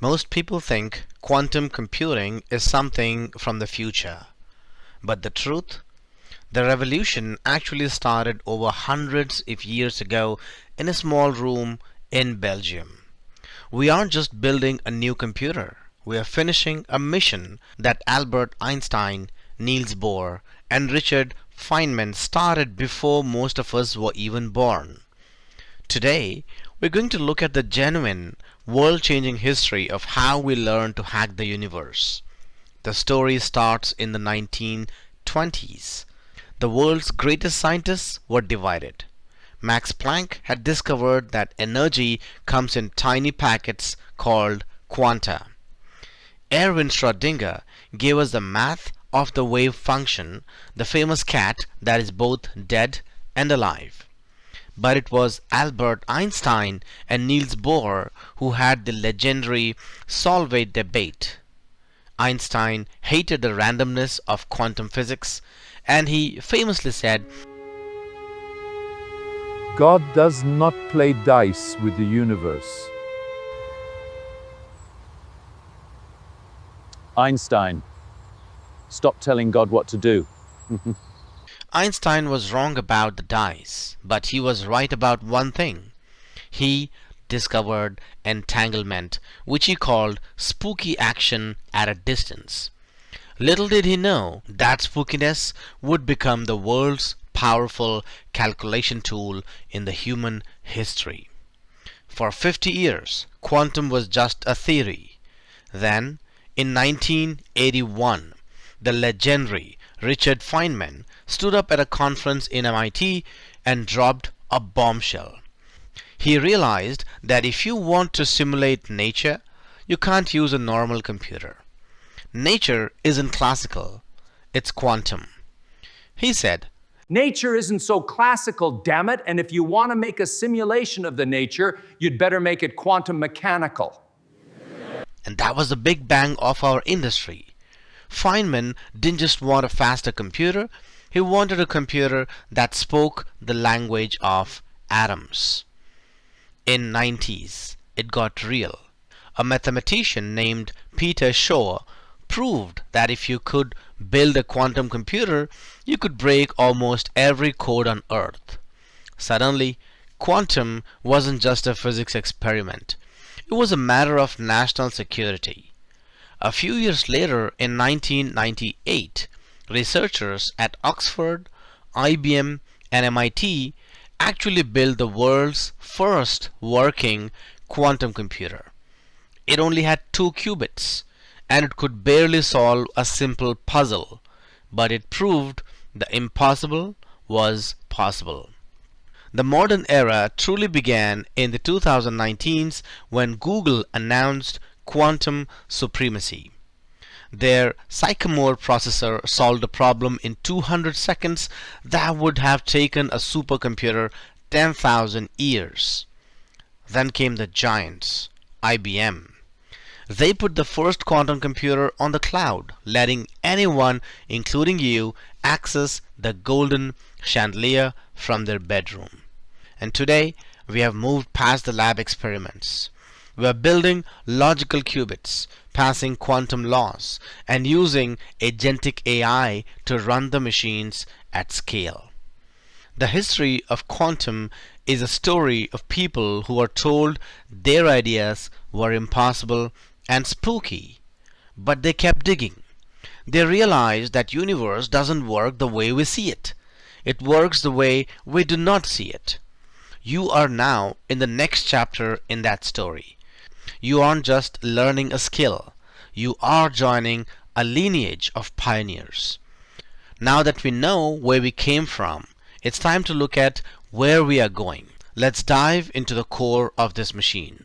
Most people think quantum computing is something from the future. But the truth? The revolution actually started over hundreds of years ago in a small room in Belgium. We aren't just building a new computer. We are finishing a mission that Albert Einstein, Niels Bohr, and Richard Feynman started before most of us were even born. Today, we're going to look at the genuine, world changing history of how we learned to hack the universe. The story starts in the 1920s. The world's greatest scientists were divided. Max Planck had discovered that energy comes in tiny packets called quanta. Erwin Schrödinger gave us the math of the wave function, the famous cat that is both dead and alive. But it was Albert Einstein and Niels Bohr who had the legendary Solvay debate. Einstein hated the randomness of quantum physics, and he famously said, God does not play dice with the universe. Einstein, stop telling God what to do. Einstein was wrong about the dice, but he was right about one thing. He discovered entanglement, which he called spooky action at a distance. Little did he know that spookiness would become the world's powerful calculation tool in the human history. For 50 years, quantum was just a theory. Then, in 1981, the legendary Richard Feynman stood up at a conference in MIT and dropped a bombshell. He realized that if you want to simulate nature, you can't use a normal computer. Nature isn't classical, it's quantum. He said, Nature isn't so classical, damn it, and if you want to make a simulation of the nature, you'd better make it quantum mechanical. And that was the big bang of our industry. Feynman didn't just want a faster computer, he wanted a computer that spoke the language of atoms. In 90s, it got real. A mathematician named Peter Shor proved that if you could build a quantum computer, you could break almost every code on Earth. Suddenly, quantum wasn't just a physics experiment. It was a matter of national security. A few years later, in 1998, researchers at Oxford, IBM, and MIT actually built the world's first working quantum computer. It only had 2 qubits, and it could barely solve a simple puzzle, but it proved the impossible was possible. The modern era truly began in the 2019s when Google announced quantum supremacy. Their Sycamore processor solved a problem in 200 seconds that would have taken a supercomputer 10,000 years. Then came the giants, IBM. They put the first quantum computer on the cloud, letting anyone, including you, access the golden chandelier from their bedroom. And today, we have moved past the lab experiments. We are building logical qubits, passing quantum laws, and using agentic AI to run the machines at scale. The history of quantum is a story of people who were told their ideas were impossible and spooky, but they kept digging. They realized that universe doesn't work the way we see it. It works the way we do not see it. You are now in the next chapter in that story. You aren't just learning a skill. You are joining a lineage of pioneers. Now that we know where we came from, it's time to look at where we are going. Let's dive into the core of this machine.